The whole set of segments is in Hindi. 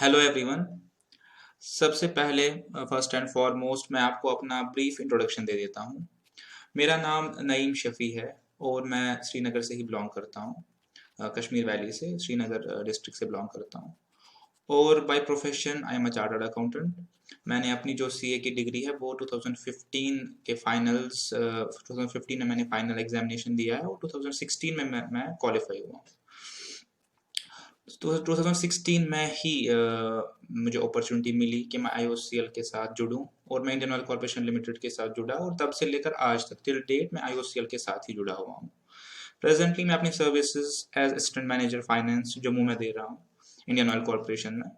Hello everyone. सबसे पहले फर्स्ट एंड फॉरमोस्ट मैं आपको अपना ब्रीफ इंट्रोडक्शन दे देता हूँ। मेरा नाम नईम शफ़ी है और मैं श्रीनगर से ही बिलोंग करता हूँ। कश्मीर वैली से श्रीनगर डिस्ट्रिक्ट से बिलोंग करता हूँ। और by profession I am a chartered accountant. मैंने अपनी जो सीए की डिग्री है वो 2015 के फाइनल्स 2015 में मैंने फाइनल एग्जामिनेशन दिया है और 2016 में मैं क्वालिफाई हुआ हूँ। तो 2016 में ही मुझे अपॉर्चुनिटी मिली कि मैं आईओसीएल के साथ जुड़ूं और मैं इंडियन ऑयल कॉर्पोरेशन लिमिटेड के साथ जुड़ा और तब से लेकर आज तक टिल डेट मैं आईओसीएल के साथ ही जुड़ा हुआ हूँ। प्रेजेंटली मैं अपनी services as assistant manager finance Jammu में दे रहा हूँ, इंडियन ऑयल कॉर्पोरेशन में।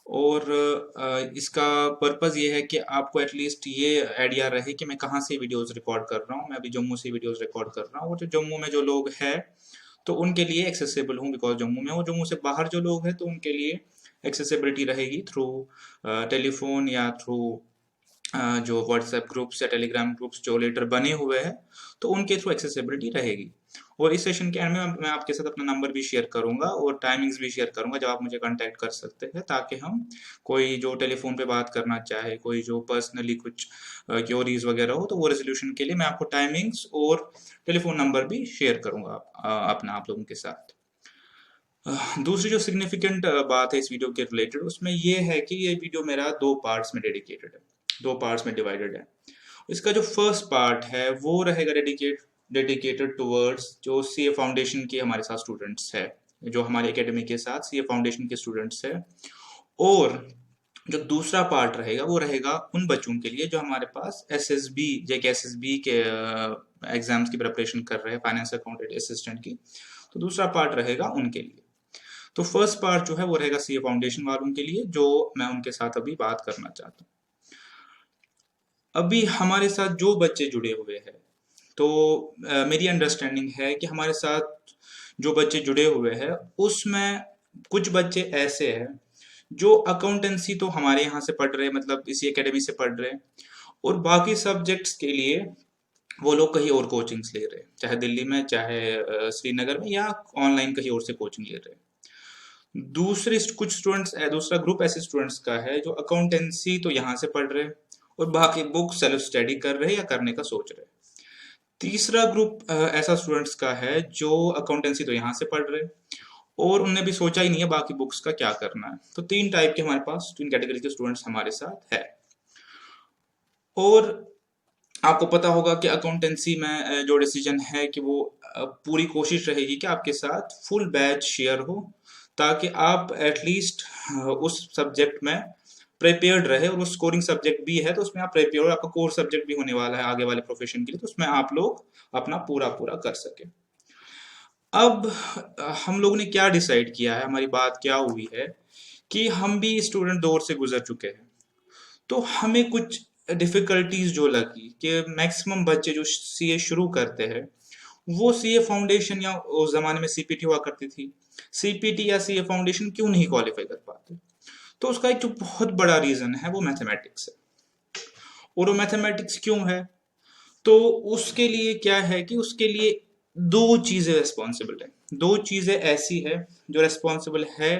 और इसका पर्पज़ ये है कि आपको एटलीस्ट ये आइडिया रहे कि मैं कहाँ से वीडियोस रिकॉर्ड कर रहा हूँ। मैं अभी जम्मू से वीडियोस रिकॉर्ड कर रहा हूँ और जो जम्मू में जो लोग हैं तो उनके लिए एक्सेसिबल हूँ बिकॉज जम्मू में, और जम्मू से बाहर जो लोग हैं तो उनके लिए एक्सेसिबिलिटी रहेगी थ्रू टेलीफोन या थ्रू जो व्हाट्सएप ग्रुप्स या टेलीग्राम ग्रुप्स जो लेटर बने हुए हैं तो उनके थ्रू एक्सेसिबिलिटी रहेगी। और इस सेशन के एंड में मैं आपके साथ अपना नंबर भी शेयर करूंगा और टाइमिंग्स भी शेयर करूंगा जब आप मुझे कांटेक्ट कर सकते हैं, ताकि हम कोई जो टेलीफोन पे बात करना चाहे, कोई जो पर्सनली कुछ क्योरीज वगैरह हो तो वो रेजोल्यूशन के लिए मैं आपको टाइमिंग्स और टेलीफोन नंबर भी शेयर करूंगा अपना आप लोगों के साथ। दूसरी जो सिग्निफिकेंट बात है इस वीडियो के रिलेटेड उसमें ये है कि ये वीडियो मेरा दो पार्ट्स में डेडिकेटेड है, दो पार्ट्स में डिवाइडेड है। इसका जो फर्स्ट पार्ट है वो रहेगा डेडिकेटेड टुवर्ड्स जो सीए फाउंडेशन के हमारे साथ स्टूडेंट्स है, जो हमारे एकेडमी के साथ सीए फाउंडेशन के स्टूडेंट्स है। और जो दूसरा पार्ट रहेगा वो रहेगा उन बच्चों के लिए जो हमारे पास एसएसबी जेके एसएसबी के एग्जाम्स की प्रिपरेशन कर रहे हैं, फाइनेंस अकाउंटेंट असिस्टेंट की। तो दूसरा पार्ट रहेगा उनके लिए। तो फर्स्ट पार्ट जो है वो रहेगा सीए फाउंडेशन वालों के लिए, जो मैं उनके साथ अभी बात करना चाहता हूँ। अभी हमारे साथ जो बच्चे जुड़े हुए हैं तो मेरी अंडरस्टैंडिंग है कि हमारे साथ जो बच्चे जुड़े हुए हैं उसमें कुछ बच्चे ऐसे हैं जो अकाउंटेंसी तो हमारे यहाँ से पढ़ रहे हैं, मतलब इसी एकेडमी से पढ़ रहे हैं, और बाकी सब्जेक्ट्स के लिए वो लोग कहीं और कोचिंग्स ले रहे हैं, चाहे दिल्ली में, चाहे श्रीनगर में, या ऑनलाइन कहीं और से कोचिंग ले रहे हैं। दूसरे कुछ स्टूडेंट्स, दूसरा ग्रुप ऐसे स्टूडेंट्स का है जो अकाउंटेंसी तो यहाँ से पढ़ रहे हैं और बाकी बुक सेल्फ स्टडी कर रहे हैं या करने का सोच रहे हैं। तीसरा ग्रुप ऐसा स्टूडेंट्स का है जो अकाउंटेंसी तो यहाँ से पढ़ रहे हैं और उनने भी सोचा ही नहीं है बाकी बुक्स का क्या करना है। तो तीन टाइप के हमारे पास, तीन कैटेगरी के स्टूडेंट्स हमारे साथ है। और आपको पता होगा कि अकाउंटेंसी में जो डिसीजन है कि वो पूरी कोशिश रहेगी कि आपके साथ फुल बैच शेयर हो, ताकि आप एटलीस्ट उस सब्जेक्ट में प्रिपेयर्ड रहे, और वो स्कोरिंग सब्जेक्ट भी है तो उसमें आप प्रिपेयर, और आपका कोर सब्जेक्ट भी होने वाला है आगे वाले प्रोफेशन के लिए, तो उसमें आप लोग अपना पूरा पूरा कर सके। अब हम लोगों ने क्या डिसाइड किया है, हमारी बात क्या हुई है कि हम भी स्टूडेंट दौर से गुजर चुके हैं। तो हमें कुछ डिफिकल्टीज जो लगी कि मैक्सिमम बच्चे जो सीए शुरू करते हैं वो सीए फाउंडेशन, या उस जमाने में सीपीटी हुआ करती थी, सीपीटी या सीए फाउंडेशन क्यों नहीं क्वालिफाई कर पाते। तो उसका एक जो बहुत बड़ा रीजन है वो मैथमेटिक्स है। और वो मैथमेटिक्स क्यों है, तो उसके लिए क्या है कि उसके लिए दो चीजें रिस्पॉन्सिबल है, दो चीजें ऐसी है जो रिस्पॉन्सिबल है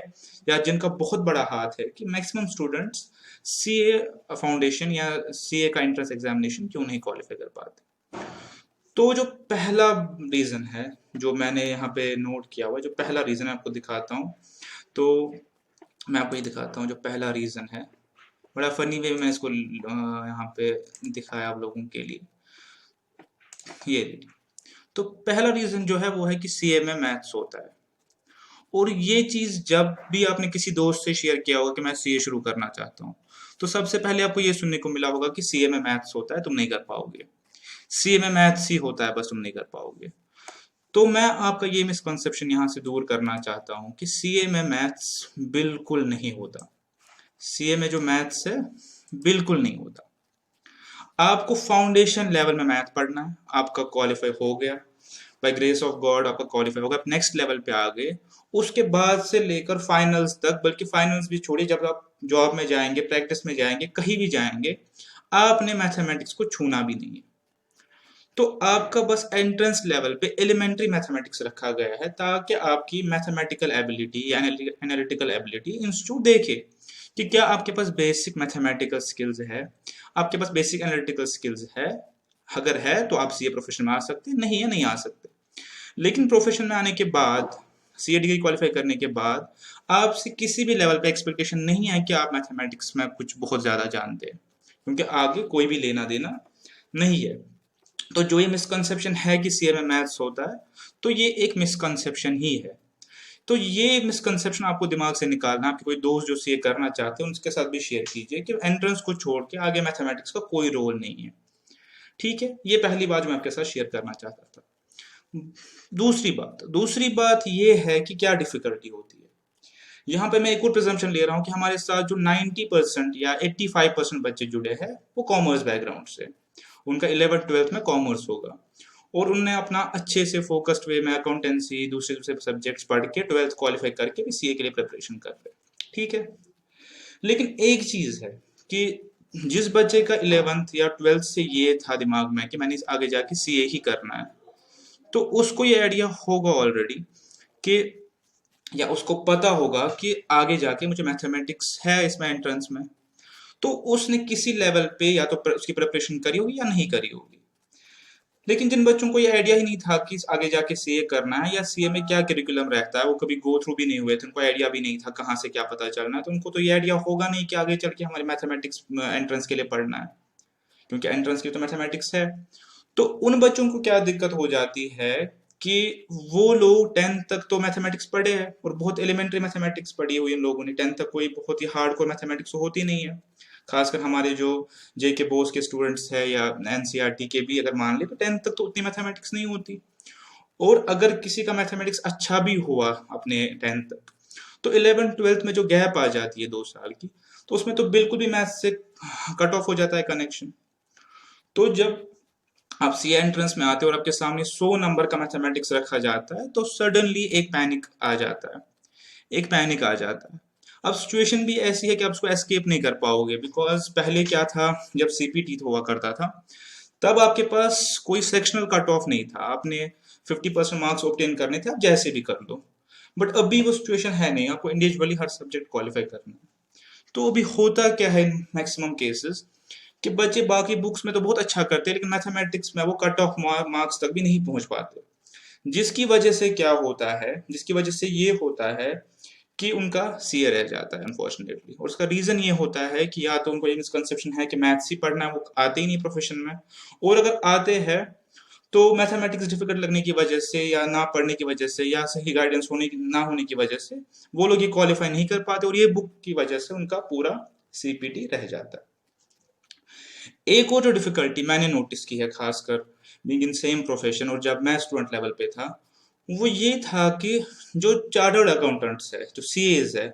या जिनका बहुत बड़ा हाथ है कि मैक्सिमम स्टूडेंट्स सीए फाउंडेशन या सीए का एंट्रेंस एग्जामिनेशन क्यों नहीं क्वालिफाई कर पाते। तो जो पहला रीजन है जो मैंने यहाँ पे नोट किया हुआ है, जो पहला रीजन आपको दिखाता हूँ, तो मैं आपको ये दिखाता हूँ जो पहला रीजन है। बड़ा फनी वे में मैं इसको यहाँ पे दिखाया आप लोगों के लिए। ये तो पहला रीजन जो है वो है कि सीए में मैथ्स होता है। और ये चीज जब भी आपने किसी दोस्त से शेयर किया होगा कि मैं सीए शुरू करना चाहता हूँ, तो सबसे पहले आपको ये सुनने को मिला होगा कि सीए में मैथ्स होता है, तुम नहीं कर पाओगे, सीए में मैथ्स ही होता है, बस तुम नहीं कर पाओगे। तो मैं आपका ये मिसकंसेप्शन यहाँ से दूर करना चाहता हूँ कि सीए में मैथ्स बिल्कुल नहीं होता। सीए में जो मैथ्स है बिल्कुल नहीं होता। आपको फाउंडेशन लेवल में मैथ पढ़ना है, आपका क्वालिफाई हो गया, बाय ग्रेस ऑफ गॉड आपका क्वालिफाई होगा, आप नेक्स्ट लेवल पे आ गए। उसके बाद से लेकर फाइनल्स तक, बल्कि फाइनल्स भी छोड़िए, जब आप जॉब में जाएंगे, प्रैक्टिस में जाएंगे, कहीं भी जाएंगे, आपने मैथमेटिक्स को छूना भी नहीं है। तो आपका बस एंट्रेंस लेवल पे एलिमेंट्री मैथमेटिक्स रखा गया है ताकि आपकी मैथमेटिकल एबिलिटी या एनालिटिकल एबिलिटी इंस्टीट्यूट देखे कि क्या आपके पास बेसिक मैथमेटिकल स्किल्स है, आपके पास बेसिक एनालिटिकल स्किल्स है। अगर है तो आप सीए प्रोफेशन में आ सकते हैं, नहीं है नहीं आ सकते। लेकिन प्रोफेशन में आने के बाद, सीए डिग्री क्वालिफाई करने के बाद, आपसे किसी भी लेवल पे एक्सपेक्टेशन नहीं है कि आप मैथमेटिक्स में कुछ बहुत ज़्यादा जानते हैं, क्योंकि आगे कोई भी लेना देना नहीं है। तो जो ये मिसकंसेप्शन है कि सीए में मैथ्स होता है, तो ये एक मिसकंसेप्शन ही है। तो ये मिसकंसेप्शन आपको दिमाग से निकालना, आपके कोई दोस्त जो सीए करना चाहते हैं उनके साथ भी शेयर कीजिए कि एंट्रेंस को छोड़ के आगे मैथमेटिक्स का कोई रोल नहीं है। ठीक है, ये पहली बात मैं आपके साथ शेयर करना चाहता था। दूसरी बात ये है कि क्या डिफिकल्टी होती है। यहाँ पे मैं एक और प्रिजम्पशन ले रहा हूँ कि हमारे साथ जो 90% या 85% बच्चे जुड़े हैं वो कॉमर्स बैकग्राउंड से, उनका 11th-12th में कॉमर्स होगा और उनने अपना अच्छे से फोकस्ड वे में अकाउंटेंसी दूसरे दूसरे सब्जेक्ट्स पढ़ के 12th क्वालिफाई करके भी सीए के लिए प्रिपरेशन कर रहे हैं। ठीक है, लेकिन एक चीज है कि जिस बच्चे का 11th या 12th से ये था दिमाग में कि मैंने आगे जाके सीए ही करना है, तो उसको ये आइडिया होगा ऑलरेडी कि, या उसको पता होगा कि आगे जाके मुझे मैथमेटिक्स है इसमें एंट्रेंस में, तो उसने किसी लेवल पे या तो उसकी प्रिपरेशन करी होगी या नहीं करी होगी। लेकिन जिन बच्चों को ये आइडिया ही नहीं था कि आगे जाके सीए करना है या सीए में क्या करिकुलम रहता है, वो कभी गो थ्रू भी नहीं हुए थे, उनको आइडिया भी नहीं था कहाँ से क्या पता चलना है, तो उनको तो ये आइडिया होगा नहीं कि आगे चल के हमारे मैथमेटिक्स एंट्रेंस के लिए पढ़ना है, क्योंकि एंट्रेंस की तो मैथमेटिक्स है। तो उन बच्चों को क्या दिक्कत हो जाती है कि वो लोग 10th तक तो मैथमेटिक्स पढ़े हैं और बहुत एलिमेंट्री मैथमेटिक्स पढ़ी हुई इन लोगों ने, 10th तक कोई बहुत ही हार्डकोर मैथमेटिक्स होती नहीं है। खासकर हमारे जो जेके बोस के स्टूडेंट्स है या एनसीईआरटी के भी अगर मान ले तो 10th तक तो उतनी मैथमेटिक्स नहीं होती। और अगर किसी का मैथमेटिक्स अच्छा भी हुआ अपने 10th तक, तो 11th-12th में जो गैप आ जाती है 2 साल की, तो उसमें तो बिल्कुल भी मैथ से कट ऑफ हो जाता है कनेक्शन। तो जब आप सी एंट्रेंस में आते हो और आपके सामने 100 नंबर का मैथमेटिक्स रखा जाता है, तो सडनली एक पैनिक आ जाता है, एक पैनिक आ जाता है। अब सिचुएशन भी ऐसी है कि आप उसको एस्केप नहीं कर पाओगे, बिकॉज पहले क्या था, जब सीपीटी हुआ करता था तब आपके पास कोई सेक्शनल कट ऑफ नहीं था, आपने 50% मार्क्स ऑब्टेन करने थे, आप जैसे भी कर लो। बट अभी वो सिचुएशन है नहीं, आपको इंडिविजुअली हर सब्जेक्ट क्वालिफाई करना है। तो अभी होता क्या है मैक्सिमम केसेस कि बच्चे बाकी बुक्स में तो बहुत अच्छा करते हैं, लेकिन मैथमेटिक्स में वो कट ऑफ मार्क्स तक भी नहीं पहुंच पाते। जिसकी वजह से क्या होता है, जिसकी वजह से ये होता है कि उनका सीए रह जाता है अनफॉर्चुनेटली। और उसका रीजन ये होता है कि या तो उनको ये मिसकंसेप्शन है कि मैथ्स ही पढ़ना है, वो आते ही नहीं प्रोफेशन में, और अगर आते हैं तो मैथमेटिक्स डिफिकल्ट लगने की वजह से या ना पढ़ने की वजह से या सही गाइडेंस ना होने की वजह से वो लोग ये क्वालिफाई नहीं कर पाते, और ये बुक की वजह से उनका पूरा सीपीटी रह जाता है। एक और जो डिफिकल्टी मैंने नोटिस की है, खासकर बीइंग इन सेम प्रोफेशन और जब मैं स्टूडेंट लेवल पे था, वो ये था कि जो चार्टर्ड अकाउंटेंट्स है, जो सीएज है,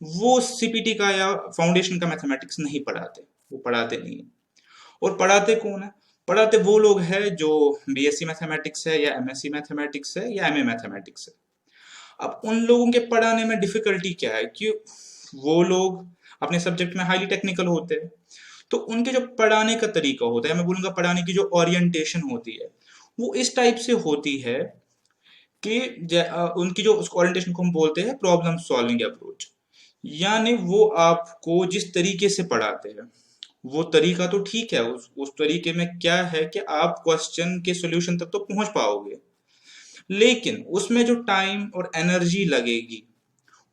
वो सीपीटी का या फाउंडेशन का मैथमेटिक्स नहीं पढ़ाते, वो पढ़ाते नहीं है। और पढ़ाते कौन है? पढ़ाते वो लोग हैं जो बीएससी मैथमेटिक्स है या एमएससी मैथमेटिक्स है या एमए मैथमेटिक्स है। अब उन लोगों के पढ़ाने में डिफिकल्टी क्या है कि वो लोग अपने सब्जेक्ट में हाईली टेक्निकल होते हैं, तो उनके जो पढ़ाने का तरीका होता है, मैं बोलूंगा पढ़ाने की जो ओरिएंटेशन होती है, वो इस टाइप से होती है कि उनकी जो उसको ओरिएंटेशन को हम बोलते हैं प्रॉब्लम सॉल्विंग अप्रोच। यानी वो आपको जिस तरीके से पढ़ाते हैं वो तरीका तो ठीक है, उस तरीके में क्या है कि आप क्वेश्चन के सॉल्यूशन तक तो पहुंच पाओगे, लेकिन उसमें जो टाइम और एनर्जी लगेगी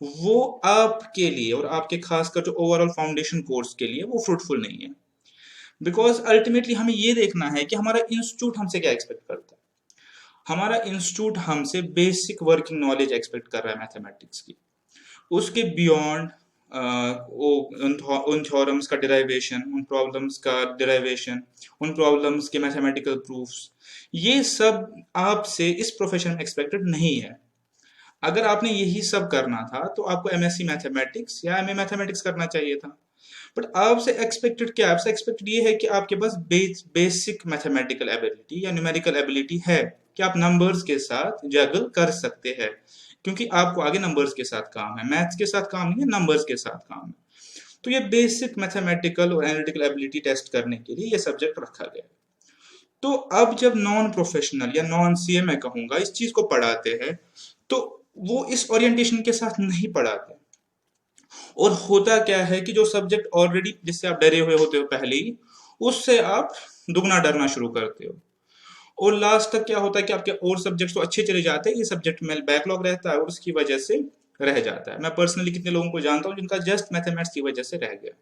वो आपके लिए और आपके खासकर जो ओवरऑल फाउंडेशन कोर्स के लिए वो फ्रूटफुल नहीं है। बिकॉज अल्टीमेटली हमें ये देखना है कि हमारा इंस्टीट्यूट हमसे क्या एक्सपेक्ट करता है। हमारा इंस्टीट्यूट हमसे बेसिक वर्किंग नॉलेज एक्सपेक्ट कर रहा है मैथमेटिक्स की, उसके बियॉन्ड उन थ्योरम्स का डिराइवेशन, उन प्रॉब्लम्स का डिराइवेशन, उन प्रॉब्लम्स के मैथमेटिकल प्रूफ्स, ये सब आपसे इस प्रोफेशन में एक्सपेक्टेड नहीं है। अगर आपने यही सब करना था तो आपको एमएससी मैथमेटिक्स या एमए मैथमेटिक्स करना चाहिए था। बट आपसे एक्सपेक्टेड क्या, आपसे एक्सपेक्टेड ये है कि आपके पास बेसिक मैथमेटिकल एबिलिटी या न्यूमेरिकल एबिलिटी है कि आप नंबर्स के साथ जगल कर सकते हैं, क्योंकि आपको आगे नंबर्स के साथ काम है, मैथ्स के साथ काम नहीं है, नंबर्स के साथ काम है। तो ये बेसिक मैथमेटिकल और एनालिटिकल एबिलिटी टेस्ट करने के लिए ये सब्जेक्ट रखा गया है। तो अब जब नॉन प्रोफेशनल या नॉन सीए मैं कहूंगा इस चीज को पढ़ाते हैं, तो वो इस ओरिएंटेशन के साथ नहीं पढ़ाते। और होता क्या है कि जो सब्जेक्ट ऑलरेडी जिससे आप डरे हुए होते हो पहले ही, उससे आप दुगना डरना शुरू करते हो। और लास्ट तक क्या होता है कि आपके और सब्जेक्ट्स तो अच्छे चले जाते हैं, ये सब्जेक्ट में बैकलॉग रहता है और उसकी वजह से रह जाता है। मैं पर्सनली कितने लोगों को जानता हूँ जिनका जस्ट मैथमेटिक्स की वजह से रह गया।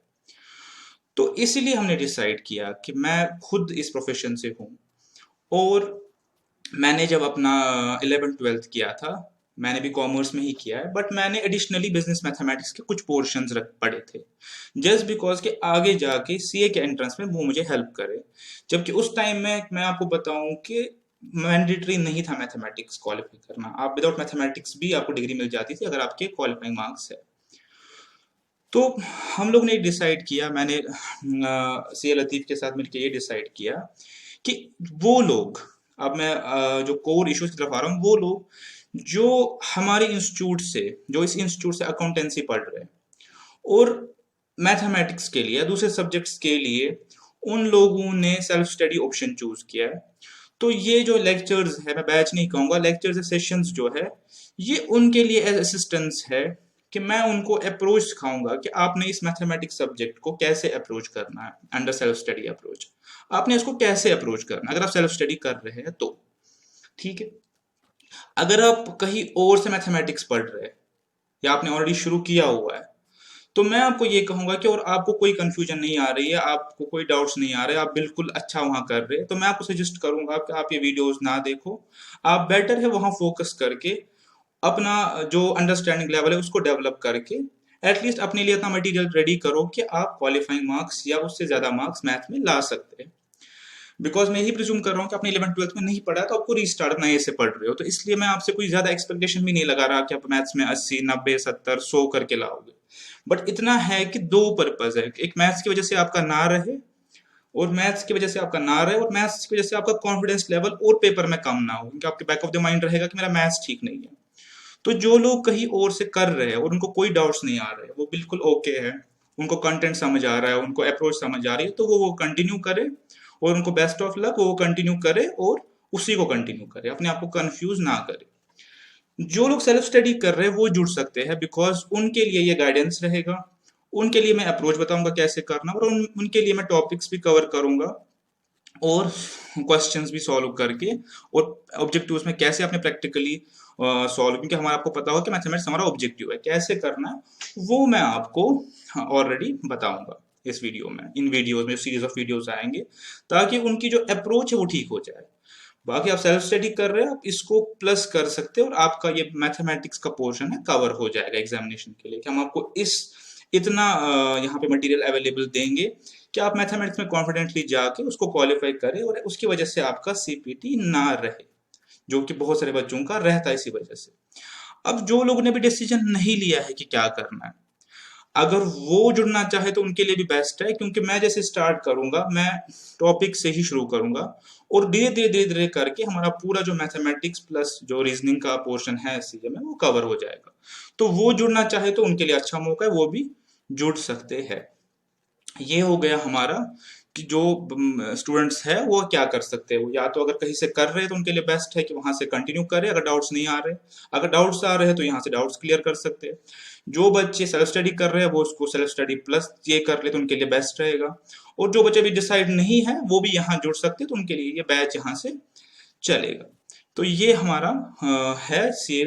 तो इसीलिए हमने डिसाइड किया कि मैं खुद इस प्रोफेशन से हूँ। और मैंने जब अपना 11th-12th किया था, मैंने भी कॉमर्स में ही किया है, बट मैंने एडिशनली बिजनेस मैथमेटिक्स के कुछ पोर्शंस रख पढ़े थे, जस्ट बिकॉज कि आगे जाके सीए के एंट्रेंस में वो मुझे हेल्प करे। जबकि उस टाइम में मैं आपको बताऊं कि मैंडेटरी नहीं था मैथमेटिक्स क्वालिफाई करना। आप विदाउट मैथमेटिक्स भी आपको डिग्री मिल जाती थी अगर आपके क्वालिफाइंग मार्क्स है। तो हम लोग ने डिसाइड किया, मैंने सी लतीफ़ के साथ मिलकर ये डिसाइड किया कि वो लोग, अब मैं जो कोर इश्यूज की तरफ आ रहा हूँ, वो लोग जो हमारे इंस्टीट्यूट से, जो इस इंस्टीट्यूट से अकाउंटेंसी पढ़ रहे हैं और मैथमेटिक्स के लिए या दूसरे सब्जेक्ट्स के लिए उन लोगों ने सेल्फ स्टडी ऑप्शन चूज किया है। तो ये जो लेक्चर्स है, मैं बैच नहीं कहूँगा, लेक्चर्स सेशंस जो है, ये उनके लिए एज असिस्टेंस है कि मैं उनको अप्रोच सिखाऊंगा कि आपने इस मैथमेटिक्स सब्जेक्ट को कैसे अप्रोच करना है अंडर सेल्फ स्टडी अप्रोच। आपने इसको कैसे अप्रोच करना है अगर आप सेल्फ स्टडी कर रहे हैं तो। ठीक है। अगर आप कहीं और से मैथमेटिक्स पढ़ रहे हैं या आपने ऑलरेडी शुरू किया हुआ है, तो मैं आपको ये कहूंगा कि और आपको कोई कंफ्यूजन नहीं आ रही है, आपको कोई डाउट्स नहीं आ रहे, आप बिल्कुल अच्छा वहां कर रहे हैं, तो मैं आपको सजेस्ट करूंगा कि आप ये वीडियोस ना देखो। आप बेटर है वहां फोकस करके अपना जो अंडरस्टैंडिंग लेवल है उसको डेवलप करके एटलीस्ट अपने लिए इतना मटेरियल रेडी करो कि आप क्वालिफाइंग मार्क्स या उससे ज्यादा मार्क्स मैथ में ला सकते हैं। बिकॉज मैं यही प्रिज्यूम कर रहा हूँ कि आपने 11th-12th में नहीं पढ़ा तो आपको रीस्टार्ट नए से पढ़ रहे हो, तो इसलिए मैं आपसे कोई ज्यादा एक्सपेक्टेशन भी नहीं लगा रहा कि आप मैथ्स में 80, 90, 70, 100 करके लाओगे। बट इतना है कि दो पर्पज है, एक मैथ्स की वजह से आपका ना रहे, और मैथ्स की वजह से आपका ना रहे, और मैथ्स की वजह से आपका कॉन्फिडेंस लेवल और पेपर में कम ना हो, क्योंकि आपके बैक ऑफ द माइंड रहेगा कि मेरा मैथ्स ठीक नहीं है। तो जो लोग कहीं और से कर रहे हैं और उनको कोई डाउट्स नहीं आ रहे, वो बिल्कुल ओके है, उनको कंटेंट समझ आ रहा है, उनको अप्रोच समझ आ रही है, तो वो कंटिन्यू करे, और उनको बेस्ट ऑफ लक, वो कंटिन्यू करे और उसी को कंटिन्यू करे, अपने आप को कंफ्यूज ना करे। जो लोग सेल्फ स्टडी कर रहे हैं वो जुड़ सकते हैं, बिकॉज उनके लिए ये गाइडेंस रहेगा, उनके लिए मैं अप्रोच बताऊंगा कैसे करना, और उनके लिए मैं टॉपिक्स भी कवर करूंगा और क्वेश्चंस भी सॉल्व करके, और ऑब्जेक्टिव्स में कैसे अपने प्रैक्टिकली सॉल्व, क्योंकि हमारा आपको पता होगा कि मैथमेटिक्स हमारा ऑब्जेक्टिव है, कैसे करना है वो मैं आपको ऑलरेडी बताऊंगा इस वीडियो में, इन वीडियोस में सीरीज ऑफ वीडियोस आएंगे, ताकि उनकी जो अप्रोच है वो ठीक हो जाए। बाकी आप सेल्फ स्टडी कर रहे हैं, आप इसको प्लस कर सकते हैं और आपका ये मैथमेटिक्स का पोर्शन है कवर हो जाएगा एग्जामिनेशन के लिए, कि हम आपको इस इतना यहाँ पे मटेरियल अवेलेबल देंगे कि आप मैथमेटिक्स में कॉन्फिडेंटली जाके उसको क्वालिफाई करें, और उसकी वजह से आपका सीपीटी ना रहे, जो कि बहुत सारे बच्चों का रहता है इसी वजह से। अब जो लोगों ने भी डिसीजन नहीं लिया है कि क्या करना है, अगर वो जुड़ना चाहे तो उनके लिए भी बेस्ट है, क्योंकि मैं जैसे स्टार्ट करूंगा, मैं टॉपिक से ही शुरू करूंगा, और धीरे धीरे धीरे धीरे करके हमारा पूरा जो मैथमेटिक्स प्लस जो रीजनिंग का पोर्शन है सीए में वो कवर हो जाएगा। तो वो जुड़ना चाहे तो उनके लिए अच्छा मौका है, वो भी जुड़ सकते हैं। ये हो गया हमारा कि जो स्टूडेंट्स है वो क्या कर सकते हैं, वो या तो अगर कहीं से कर रहे हैं तो उनके लिए बेस्ट है कि वहां से कंटिन्यू करें, अगर डाउट्स नहीं आ रहे, अगर डाउट्स आ रहे हैं तो यहाँ से डाउट्स क्लियर कर सकते हैं। जो बच्चे सेल्फ स्टडी कर रहे हैं वो उसको सेल्फ स्टडी प्लस ये कर ले तो उनके लिए बेस्ट रहेगा, और जो बच्चे भी डिसाइड नहीं है वो भी यहाँ जुड़ सकते हैं, तो उनके लिए ये बैच यहाँ से चलेगा। तो ये हमारा है सी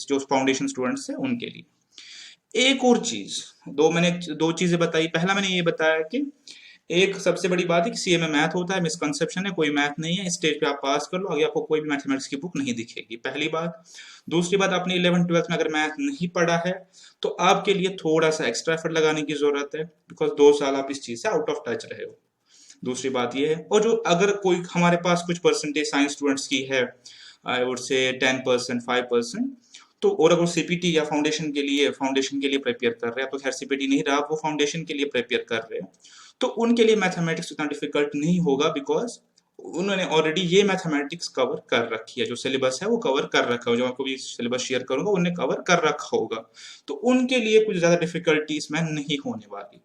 जो फाउंडेशन स्टूडेंट्स है उनके लिए। एक और चीज, मैंने दो चीजें बताई, पहला मैंने ये बताया कि एक सबसे बड़ी बात है कि सीए में मैथ होता है, मिसकंसेप्शन है, कोई मैथ नहीं है, स्टेज पे आप पास कर लो, आगे आपको कोई भी मैथमेटिक्स की बुक नहीं दिखेगी, पहली बात। दूसरी बात, आपने 11th-12th में अगर मैथ नहीं पढ़ा है तो आपके लिए थोड़ा सा एक्स्ट्रा एफर्ट लगाने की जरूरत है, बिकॉज 2 साल आप इस चीज से आउट ऑफ टच रहे हो। दूसरी बात ये है, और जो अगर कोई हमारे पास कुछ परसेंटेज साइंस स्टूडेंट्स की है, आई वुड से 10%, 5%, तो और अगर सीपीटी या फाउंडेशन के लिए प्रिपेयर कर रहे हैं, तो खैर सीपीटी नहीं रहा, वो फाउंडेशन के लिए प्रिपेयर कर रहे हैं, तो उनके लिए मैथमेटिक्स उतना डिफिकल्ट नहीं होगा, बिकॉज उन्होंने ऑलरेडी ये मैथमेटिक्स कवर कर रखी है, जो सिलेबस है वो कवर कर रखा है, जो आपको भी सिलेबस शेयर करूंगा उन्हें कवर कर रखा होगा, तो उनके लिए कुछ ज्यादा डिफिकल्टी इसमें नहीं होने वाली।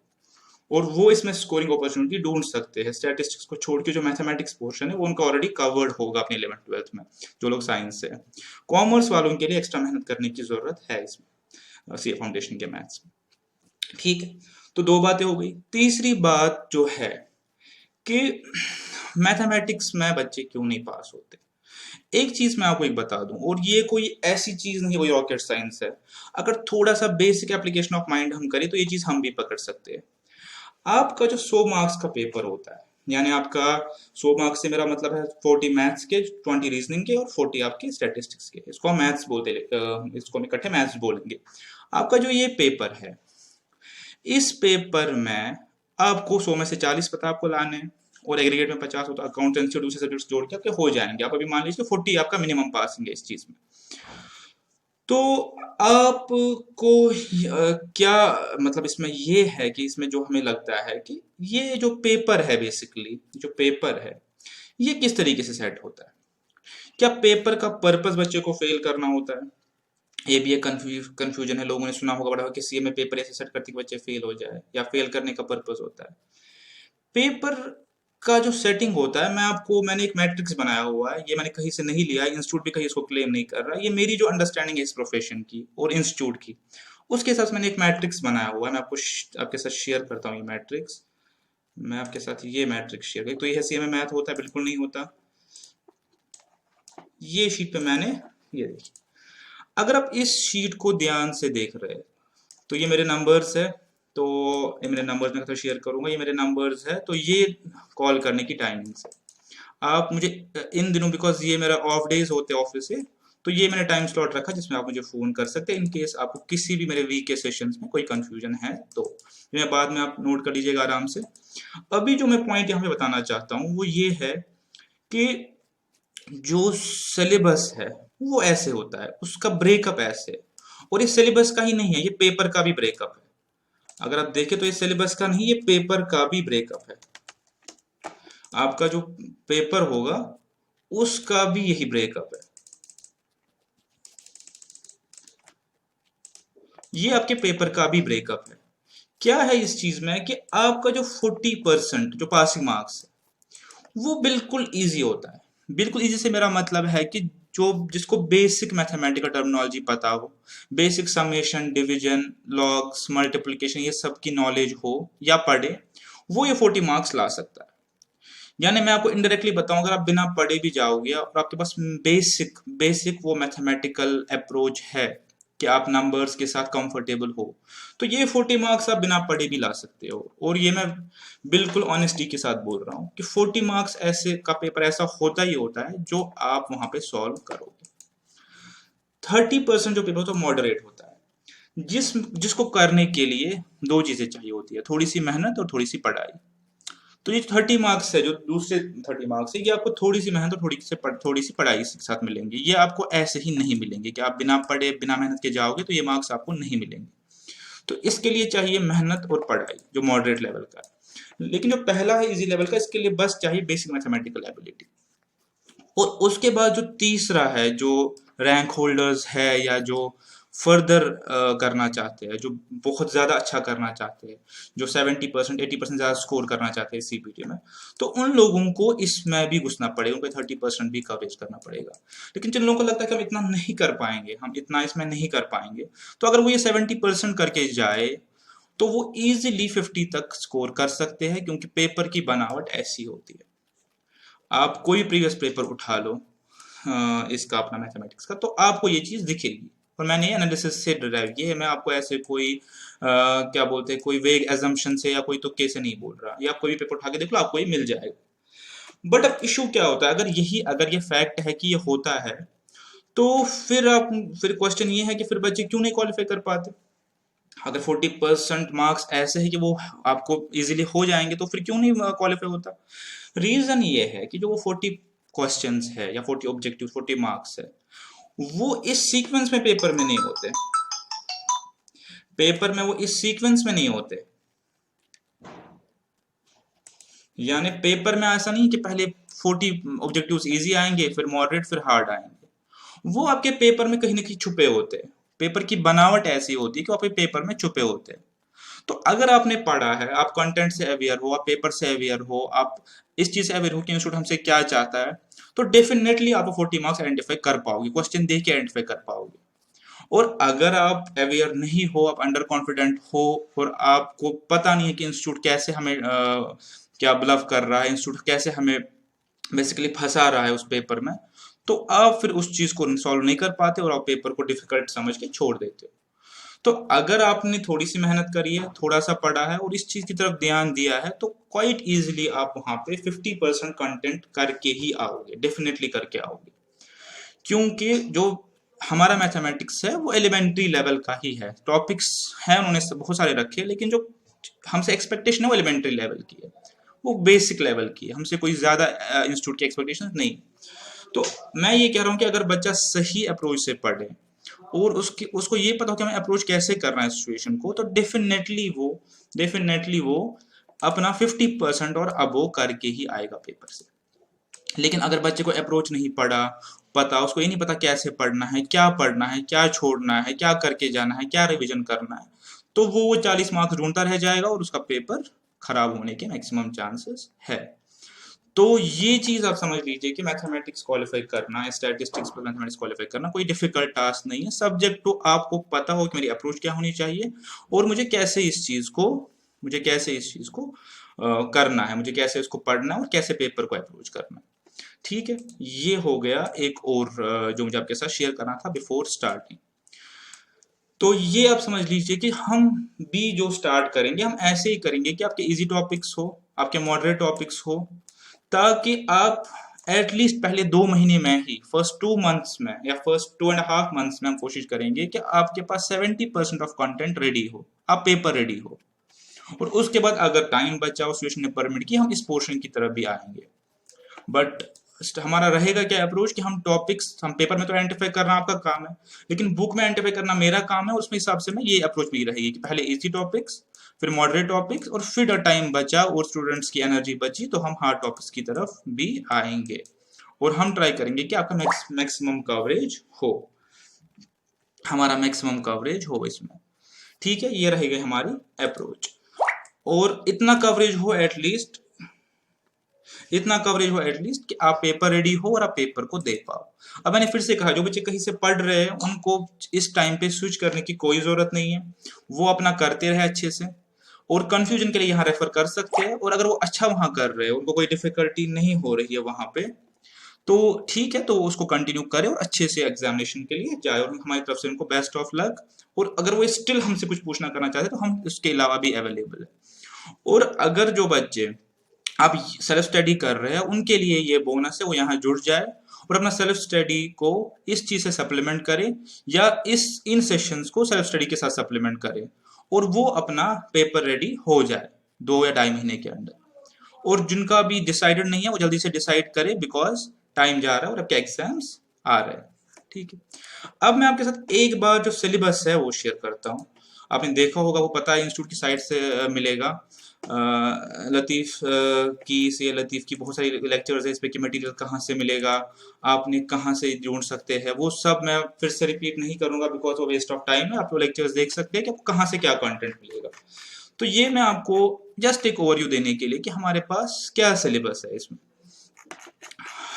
और वो इसमें स्कोरिंग अपॉर्चुनिटी ढूंढ सकते हैं। स्टैटिस्टिक्स को छोड़ के जो मैथमेटिक्स पोर्शन है वो उनका ऑलरेडी कवर्ड होगा अपने 11th-12th में, जो लोग साइंस से है। कॉमर्स वालों के लिए एक्स्ट्रा मेहनत करने की जरूरत है इसमें, सी फाउंडेशन के मैथ्स में। ठीक है, तो दो बातें हो गई। तीसरी बात जो है कि मैथमेटिक्स में बच्चे क्यों नहीं पास होते। एक चीज मैं आपको एक बता दूं, और ये कोई ऐसी चीज नहीं है, कोई रॉकेट साइंस है। अगर थोड़ा सा बेसिक एप्लीकेशन ऑफ माइंड हम करें तो ये चीज हम भी पकड़ सकते हैं। आपका जो 100 मार्क्स का पेपर होता है, यानी आपका 100 मार्क्स से मेरा मतलब है 40 मैथ्स के, 20 रीजनिंग के और 40 आपके स्टैटिस्टिक्स के। इसको हम मैथ्स बोलते, इसको हम इकट्ठे मैथ्स बोलेंगे। आपका जो ये पेपर है, इस पेपर में आपको 100 में से 40 पता आपको लाने हैं, और एग्रीगेट में 50 होता है। अकाउंटेंसी और दूसरे सब्जेक्ट्स जोड़ के आपके हो जाएंगे। आप अभी मान लीजिए 40 आपका मिनिमम पासिंग है इस चीज में। तो आपको क्या मतलब इसमें ये है कि इसमें जो हमें लगता है कि ये जो पेपर है, बेसिकली जो पेपर है ये किस तरीके से सेट होता है। क्या पेपर का पर्पस बच्चे को फेल करना होता है? ये भी एक कंफ्यूजन है। लोगों ने सुना होगा बड़ा कि सीए में पेपर ऐसे सेट करते कि बच्चे फेल हो जाए, या फेल करने का पर्पस होता है। पेपर का जो सेटिंग होता है, मैंने एक मैट्रिक्स बनाया हुआ है। ये मैंने कहीं से नहीं लिया, इंस्टीट्यूट भी कहीं इसको क्लेम नहीं कर रहा। ये मेरी जो अंडरस्टैंडिंग है इस प्रोफेशन की और इंस्टीट्यूट की, उसके हिसाब से मैंने एक मैट्रिक्स बनाया हुआ है। मैं आपके साथ शेयर करता हूँ ये मैट्रिक्स। मैं आपके साथ ये मैट्रिक्स शेयर करूँ। तो ये सीए में मैथ होता है? बिल्कुल नहीं होता। ये शीट पे मैंने, ये देखिए, अगर आप इस शीट को ध्यान से देख रहे हैं तो ये मेरे नंबर्स है। तो ये मेरे नंबर्स में शेयर करूंगा, ये मेरे नंबर्स है। तो ये कॉल करने की टाइमिंग्स है। आप मुझे इन दिनों, बिकॉज ये मेरा ऑफ डेज होते हैं ऑफिस से, तो ये मैंने टाइम स्लॉट रखा जिसमें आप मुझे फोन कर सकते हैं इन केस आपको किसी भी मेरे वीक के सेशंस में कोई कंफ्यूजन है। तो मैं बाद में आप नोट कर लीजिएगा आराम से। अभी जो मैं पॉइंट यहाँ पे बताना चाहता हूँ वो ये है कि जो सिलेबस है वो ऐसे होता है, उसका ब्रेकअप ऐसे है। और ये सिलेबस का ही नहीं है, ये पेपर का भी ब्रेकअप है। अगर आप देखें तो ये सिलेबस का नहीं, ये पेपर का भी ब्रेकअप है। आपका जो पेपर होगा उसका भी यही ब्रेकअप है। ये आपके पेपर का भी ब्रेकअप है। क्या है इस चीज में कि आपका जो 40% जो पासिंग मार्क्स है वो बिल्कुल इजी होता है। बिल्कुल इजी से मेरा मतलब है कि जो जिसको बेसिक मैथमेटिकल टर्मिनोलॉजी पता हो, basic summation, division, logs, multiplication, ये सब की नॉलेज हो या पढ़े, वो ये 40 मार्क्स ला सकता है। यानी मैं आपको इनडायरेक्टली बताऊं, अगर आप बिना पढ़े भी जाओगे और आपके पास बेसिक बेसिक वो मैथमेटिकल अप्रोच है कि आप नंबर्स के साथ कंफर्टेबल हो, तो ये 40 मार्क्स आप बिना पढ़े भी ला सकते हो। और ये मैं बिल्कुल ऑनेस्टी के साथ बोल रहा हूँ कि 40 मार्क्स ऐसे का पेपर ऐसा होता ही होता है जो आप वहां पे सॉल्व करोगे। 30% जो पेपर होता है मॉडरेट होता है, जिसको करने के लिए दो चीजें चाहिए होती है, थोड़ी सी मेहनत और थोड़ी सी पढ़ाई। तो ये 30 मार्क्स है, जो दूसरे 30 मार्क्स है, ये आपको थोड़ी सी मेहनत और थोड़ी सी पढ़ाई के साथ मिलेंगे। ये आपको ऐसे ही नहीं मिलेंगे कि आप बिना पढ़े बिना मेहनत के जाओगे तो ये मार्क्स आपको नहीं मिलेंगे। तो इसके लिए चाहिए मेहनत और पढ़ाई जो मॉडरेट लेवल का है। लेकिन जो पहला है इजी लेवल का, इसके लिए बस चाहिए बेसिक मैथमेटिकल एबिलिटी। और उसके बाद जो तीसरा है, जो रैंक होल्डर्स है या जो फर्दर करना चाहते हैं, जो बहुत ज़्यादा अच्छा करना चाहते हैं, जो 70% 80% ज़्यादा स्कोर करना चाहते हैं सीपीटी में, तो उन लोगों को इसमें भी घुसना पड़ेगा, उनको 30% भी कवरेज करना पड़ेगा। लेकिन जिन लोगों को लगता है कि हम इतना नहीं कर पाएंगे, हम इतना इसमें नहीं कर पाएंगे, तो अगर वो ये 70% करके जाए तो वो इजीली 50 तक स्कोर कर सकते हैं, क्योंकि पेपर की बनावट ऐसी होती है। आप कोई प्रीवियस पेपर उठा लो इसका अपना मैथमेटिक्स का, तो आपको ये चीज दिखेगी। और मैंने एनालिसिस से ड्राइव किया है, मैं आपको ऐसे कोई क्या बोलते हैं, कोई वेग एजम्पशन से या कोई तुक्के से नहीं बोल रहा। ये आप कोई भी पेपर उठा के देख लो, आपको ये मिल जाएगा। बट अब इशू क्या होता है, अगर ये फैक्ट है कि ये होता है, तो फिर क्वेश्चन ये है कि फिर बच्चे क्यों नहीं क्वालिफाई कर पाते। अगर 40% मार्क्स ऐसे है कि वो आपको इजीली हो जाएंगे, तो फिर क्यों नहीं क्वालिफाई होता। रीजन ये है कि जो वो 40 क्वेश्चंस है या 40 ऑब्जेक्टिव 40 मार्क्स है, वो इस सीक्वेंस में पेपर में नहीं होते। पेपर में वो इस सीक्वेंस में नहीं होते। यानी पेपर में ऐसा नहीं कि पहले 40 ऑब्जेक्टिव्स इजी आएंगे, फिर मॉडरेट, फिर हार्ड आएंगे। वो आपके पेपर में कहीं ना कहीं छुपे होते हैं। पेपर की बनावट ऐसी होती है कि आपके पेपर में छुपे होते हैं। तो अगर आपने पढ़ा है, आप कंटेंट से अवेयर हो, आप पेपर से अवेयर हो, आप इस चीज से अवेयर हो कि इंस्टीट्यूट हमसे क्या चाहता है, तो डेफिनेटली आप 40 मार्क्स आइडेंटिफाई कर पाओगे, क्वेश्चन देख के आइडेंटिफाई कर पाओगे। और अगर आप अवेयर नहीं हो, आप अंडर कॉन्फिडेंट हो, और आपको पता नहीं है कि इंस्टीट्यूट कैसे हमें क्या ब्लफ कर रहा है, इंस्टीट्यूट कैसे हमें बेसिकली फंसा रहा है उस पेपर में, तो आप फिर उस चीज को सॉल्व नहीं कर पाते और आप पेपर को डिफिकल्ट समझ के छोड़ देते हो। तो अगर आपने थोड़ी सी मेहनत करी है, थोड़ा सा पढ़ा है और इस चीज की तरफ ध्यान दिया है, तो क्वाइट इजीली आप वहां पे 50% कंटेंट करके ही आओगे, डेफिनेटली करके आओगे। क्योंकि जो हमारा मैथमेटिक्स है वो एलिमेंट्री लेवल का ही है, टॉपिक्स हैं उन्होंने बहुत सारे रखे, लेकिन जो हमसे एक्सपेक्टेशन है वो एलिमेंट्री लेवल की है, वो बेसिक लेवल की है, हमसे कोई ज्यादा इंस्टीट्यूट की एक्सपेक्टेशन नहीं। तो मैं ये कह रहा हूँ कि अगर बच्चा सही अप्रोच से पढ़े और उसकी उसको ये पता हो कि हमें अप्रोच कैसे करना है सिचुएशन को, तो डेफिनेटली वो अपना 50% और अबो करके ही आएगा पेपर से। लेकिन अगर बच्चे को अप्रोच नहीं पता, उसको ये नहीं पता कैसे पढ़ना है, क्या छोड़ना है, क्या करके जाना है, क्या रिवीजन करना है, तो वो 40 मार्क्स ढूंढता रह जाएगा और उसका पेपर खराब होने के मैक्सिमम चांसेस है। तो ये चीज आप समझ लीजिए कि मैथमेटिक्स क्वालिफाई करना, स्टैटिस्टिक्स पर मैथमेटिक्स क्वालिफाई करना कोई डिफिकल्ट टास्क नहीं है, सब्जेक्ट तो आपको पता हो कि मेरी अप्रोच क्या होनी चाहिए और मुझे कैसे इस चीज को करना है, मुझे कैसे उसको पढ़ना है और कैसे पेपर को अप्रोच करना है। ठीक है, ये हो गया एक और जो मुझे आपके साथ शेयर करना था बिफोर स्टार्टिंग। तो ये आप समझ लीजिए कि हम भी जो स्टार्ट करेंगे हम ऐसे ही करेंगे कि आपके इजी टॉपिक्स हो, आपके मॉडरेट टॉपिक्स हो, ताकि आप एटलीस्ट पहले 2 महीने में ही, फर्स्ट 2 मंथ्स में या फर्स्ट 2.5 मंथ्स में हम कोशिश करेंगे कि आपके पास 70% ऑफ कंटेंट रेडी हो, आप पेपर रेडी हो। और उसके बाद अगर टाइम बचा और सिचुएशन ने परमिट की, हम इस पोर्शन की तरफ भी आएंगे। बट हमारा रहेगा क्या अप्रोच कि हम पेपर में तो आइडेंटिफाई करना आपका काम है, लेकिन बुक में आइडेंटिफाई करना मेरा काम है। उसमें हिसाब से मैं ये अप्रोच मेरी रहेगी कि पहले इजी टॉपिक्स, फिर मॉडरेट टॉपिक्स, और फिर टाइम बचा और स्टूडेंट्स की एनर्जी बची तो हम हार्ड टॉपिक्स की तरफ भी आएंगे और हम ट्राई करेंगे कि आपका मैक्सिमम कवरेज हो, हमारा मैक्सिमम कवरेज हो इसमें। ठीक है, ये रहेगी हमारी अप्रोच। और इतना कवरेज हो एटलीस्ट कि आप पेपर रेडी हो और आप पेपर को दे पाओ। अब मैंने फिर से कहा, जो बच्चे कहीं से पढ़ रहे हैं उनको इस टाइम पे स्विच करने की कोई जरूरत नहीं है, वो अपना करते रहे अच्छे से, और कंफ्यूजन के लिए यहाँ रेफर कर सकते हैं। और अगर वो अच्छा वहां कर रहे हैं, उनको कोई डिफिकल्टी नहीं हो रही है वहां पे, तो ठीक है, तो उसको कंटिन्यू करें और अच्छे से एग्जामिनेशन के लिए जाए, और हमारी तरफ से उनको बेस्ट ऑफ लक। और अगर वो स्टिल हमसे कुछ पूछना करना चाहते तो हम उसके अलावा भी अवेलेबल है। और अगर जो बच्चे आप सेल्फ स्टडी कर रहे हैं उनके लिए ये बोनस है, वो यहाँ जुड़ जाए और अपना सेल्फ स्टडी को इस चीज से सप्लीमेंट करे, या इन सेशंस को सेल्फ स्टडी के साथ सप्लीमेंट करे, और वो अपना पेपर रेडी हो जाए 2 या 2.5 महीने के अंदर। और जिनका भी डिसाइडेड नहीं है वो जल्दी से डिसाइड करे, बिकॉज टाइम जा रहा है और आपके एग्जाम्स आ रहे हैं। ठीक है, अब मैं आपके साथ एक बार जो सिलेबस है वो शेयर करता हूँ। आपने देखा होगा, वो पता है इंस्टीट्यूट की साइट से मिलेगा। लतीफ़ की बहुत सारी लेक्चर्स है इस पे कि मटेरियल कहाँ से मिलेगा, आपने कहाँ से ढूंढ सकते हैं, वो सब मैं फिर से रिपीट नहीं करूंगा बिकॉज वो वेस्ट ऑफ टाइम है। आप वो लेक्चर्स देख सकते हैं कि आपको कहाँ से क्या कंटेंट मिलेगा। तो ये मैं आपको जस्ट एक ओवरव्यू देने के लिए कि हमारे पास क्या सिलेबस है। इसमें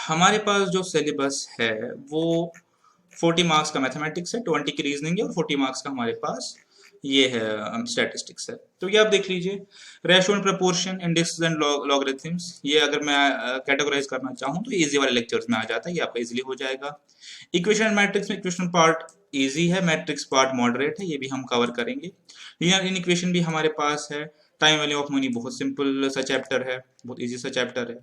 हमारे पास जो सिलेबस है वो 40 मार्क्स का मैथमेटिक्स है, 20 की रीजनिंग है, और 40 मार्क्स का हमारे पास ये है स्टैटिस्टिक्स है। तो ये आप देख लीजिए, ratio and proportion, index and logarithms, ये अगर मैं कैटेगराइज करना चाहूँ तो इजी वाले लेक्चर्स में आ जाता है, ये आपका इजीली हो जाएगा। इक्वेशन एंड मैट्रिक्स में इक्वेशन पार्ट इजी है, मैट्रिक्स पार्ट मॉडरेट है, ये भी हम कवर करेंगे। लीनियर इन इक्वेशन भी हमारे पास है। टाइम वैल्यू ऑफ मनी बहुत सिंपल सा चैप्टर है, बहुत इजी सा चैप्टर है।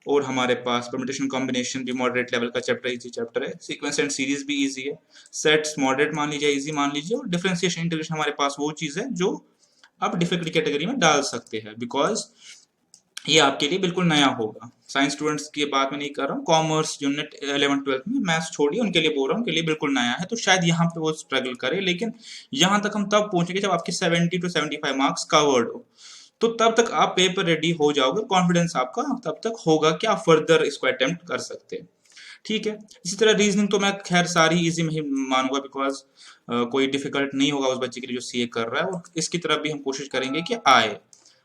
और हमारे पास परम्यूटेशन कॉम्बिनेशन भी मॉडरेट लेवल का चैप्टर, इजी चैप्टर है। सीक्वेंस एंड सीरीज भी इजी है। सेट्स मॉडरेट मान लीजिए, इजी मान लीजिए। और डिफरेंशिएशन इंटीग्रेशन हमारे पास वो चीज है जो आप डिफिकल्ट कैटेगरी में डाल सकते हैं, बिकॉज ये आपके लिए बिल्कुल नया होगा। साइंस स्टूडेंट्स की बात मैं नहीं कर रहा हूँ, कॉमर्स यूनिट 11th-12th में मैथ्स छोड़िए, उनके लिए बोल रहा हूँ, उनके लिए बिल्कुल नया है, तो शायद यहाँ पे वो स्ट्रगल करे। लेकिन यहाँ तक हम तब पहुंचेंगे जब आपके 70 to 75 मार्क्स कवर्ड हो, तो तब तक आप पेपर रेडी हो जाओगे, कॉन्फिडेंस आपका तब तक होगा कि आप फर्दर इसको अटेम्प्ट कर सकते हैं। ठीक है। इसी तरह रीजनिंग तो मैं खैर सारी इजी में ही मानूंगा, बिकॉज कोई डिफिकल्ट नहीं होगा उस बच्चे के लिए जो सीए कर रहा है, और इसकी तरफ भी हम कोशिश करेंगे कि आए।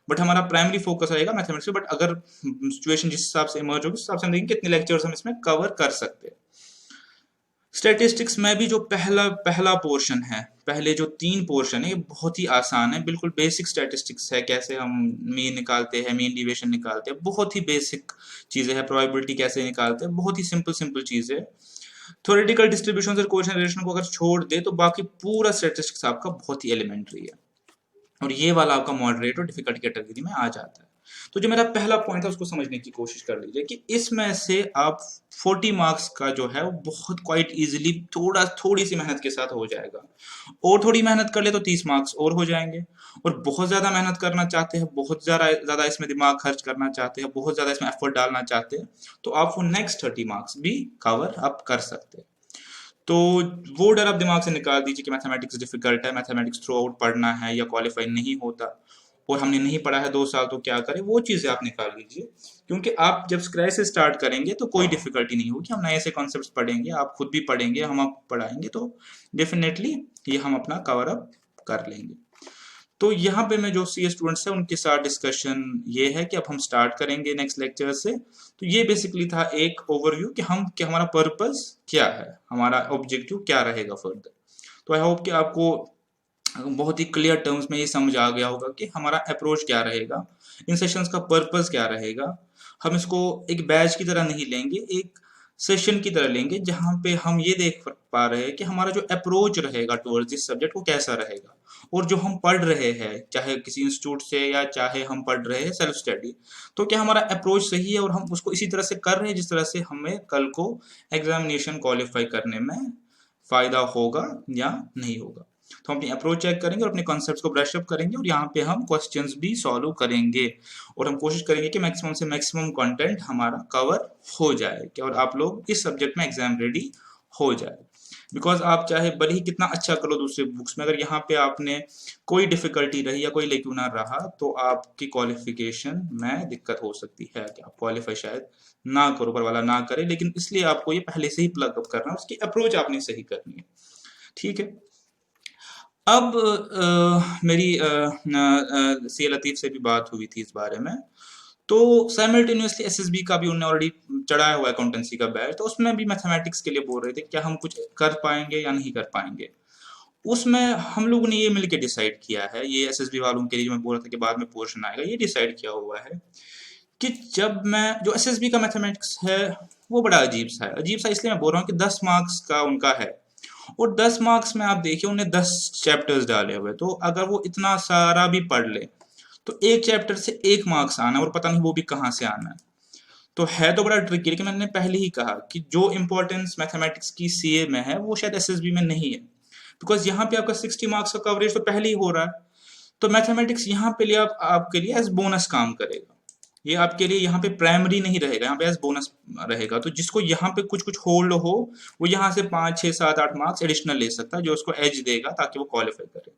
बट हमारा प्राइमरी फोकस रहेगा मैथमेटिक्स पे। बट अगर सिचुएशन जिस हिसाब से इमर्ज होगी उस हिसाब से हम देखेंगे कितने लेक्चर्स हम इसमें कवर कर सकते हैं। स्टैटिस्टिक्स में भी जो पहला पहला पोर्शन है, पहले जो 3 पोर्शन है, ये बहुत ही आसान है, बिल्कुल बेसिक स्टैटिस्टिक्स है। कैसे हम मीन निकालते हैं, मीन डिविएशन निकालते हैं, बहुत ही बेसिक चीजें हैं। प्रोबेबिलिटी कैसे निकालते हैं, बहुत ही सिंपल सिंपल चीजें। थ्योरेटिकल डिस्ट्रीब्यूशन और कोरिलेशन को अगर छोड़ दे तो बाकी पूरा स्टैटिस्टिक्स आपका बहुत ही एलिमेंट्री है, और ये वाला आपका मॉडरेट और डिफिकल्ट कैटेगरी में आ जाता है। तो जो मेरा पहला पॉइंट है उसको समझने की कोशिश कर लीजिए कि इसमें से आप 40 मार्क्स का जो है वो बहुत क्वाइट इजीली थोड़ी सी मेहनत के साथ हो जाएगा। और थोड़ी मेहनत कर ले तो 30 मार्क्स और हो जाएंगे। और बहुत ज्यादा मेहनत करना चाहते हैं, बहुत ज्यादा इसमें दिमाग खर्च करना चाहते हैं, बहुत ज्यादा इसमें एफर्ट डालना चाहते हैं, तो आप वो नेक्स्ट 30 मार्क्स भी कवर अप कर सकते हैं। तो वो डर आप दिमाग से निकाल दीजिए कि मैथमेटिक्स डिफिकल्ट है, मैथमेटिक्स थ्रू आउट पढ़ना है या क्वालिफाई नहीं होता, और हमने नहीं पढ़ा है 2 साल तो क्या करें, वो चीजें आप निकाल लीजिए। क्योंकि आप जब स्क्रैच से स्टार्ट करेंगे तो कोई डिफिकल्टी नहीं होगी। हम नए से कॉन्सेप्ट्स पढ़ेंगे, आप खुद भी पढ़ेंगे, हम आप पढ़ाएंगे, तो डेफिनेटली ये हम अपना कवर अप कर लेंगे। तो यहाँ पे मैं जो सी स्टूडेंट्स हैं उनके साथ डिस्कशन ये है कि अब हम स्टार्ट करेंगे नेक्स्ट लेक्चर से। तो ये बेसिकली था एक ओवरव्यू कि हम क्या, हमारा पर्पस क्या है, हमारा ऑब्जेक्टिव क्या रहेगा फर्दर। तो आई होप कि आपको बहुत ही क्लियर टर्म्स में ये समझ आ गया होगा कि हमारा अप्रोच क्या रहेगा, इन सेशंस का पर्पस क्या रहेगा। हम इसको एक बैच की तरह नहीं लेंगे, एक सेशन की तरह लेंगे, जहाँ पे हम ये देख पा रहे हैं कि हमारा जो अप्रोच रहेगा टुवर्ड्स दिस सब्जेक्ट वो कैसा रहेगा। और जो हम पढ़ रहे हैं, चाहे किसी इंस्टीट्यूट से या चाहे हम पढ़ रहे हैं सेल्फ स्टडी, तो क्या हमारा अप्रोच सही है और हम उसको इसी तरह से कर रहे हैं जिस तरह से हमें कल को एग्जामिनेशन क्वालिफाई करने में फायदा होगा या नहीं होगा। तो हम अपनी अप्रोच चेक करेंगे और अपने कॉन्सेप्ट्स को ब्रश अप करेंगे, और यहाँ पे हम क्वेश्चंस भी सॉल्व करेंगे, और हम कोशिश करेंगे कि मैक्सिमम से मैक्सिमम कंटेंट हमारा कवर हो जाए कि और आप लोग इस सब्जेक्ट में एग्जाम रेडी हो जाए। बिकॉज आप चाहे भले ही कितना अच्छा करो दूसरे बुक्स में, अगर यहाँ पे आपने कोई डिफिकल्टी रही या कोई लेक्यूना रहा तो आपकी क्वालिफिकेशन में दिक्कत हो सकती है कि आप क्वालिफाई शायद ना करो, पर वाला ना करे। लेकिन इसलिए आपको ये पहले से ही प्लग अप करना है, उसकी अप्रोच आपने सही करनी है। ठीक है। अब मेरी सी लतीफ से भी बात हुई थी इस बारे में। तो साइमल्टेनियसली एसएसबी का भी उन्होंने ऑलरेडी चढ़ाया हुआ है अकाउंटेंसी का बैच, तो उसमें भी मैथमेटिक्स के लिए बोल रहे थे क्या हम कुछ कर पाएंगे या नहीं कर पाएंगे। उसमें हम लोगों ने ये मिलके डिसाइड किया है, ये एसएसबी वालों के लिए मैं बोल रहा था कि बाद में पोर्शन आएगा, ये डिसाइड किया हुआ है कि जब मैं जो एसएसबी का मैथमेटिक्स है वो बड़ा अजीब सा है। अजीब सा इसलिए मैं बोल रहा हूँ कि 10 मार्क्स का उनका है, और 10 मार्क्स में आप देखिए उन्हें 10 चैप्टर्स डाले हुए, तो अगर वो इतना सारा भी पढ़ ले तो एक चैप्टर से 1 मार्क्स आना, और पता नहीं वो भी कहाँ से आना है। तो है तो बड़ा ट्रिकी, लेकिन मैंने पहले ही कहा कि जो इंपॉर्टेंस मैथमेटिक्स की सीए में है वो शायद एसएसबी में नहीं है। बिकॉज यहाँ पे आपका 60 मार्क्स का कवरेज तो पहले ही हो रहा है, तो मैथमेटिक्स यहाँ पे लिए आपके लिए एज बोनस काम करेगा। ये आपके लिए यहाँ पे प्राइमरी नहीं रहेगा, यहाँ पे एज बोनस रहेगा। तो जिसको यहाँ पे कुछ कुछ होल्ड हो वो यहाँ से 5, 6, 7, 8 मार्क्स एडिशनल ले सकता है, जो उसको एज देगा ताकि वो क्वालिफाई करे।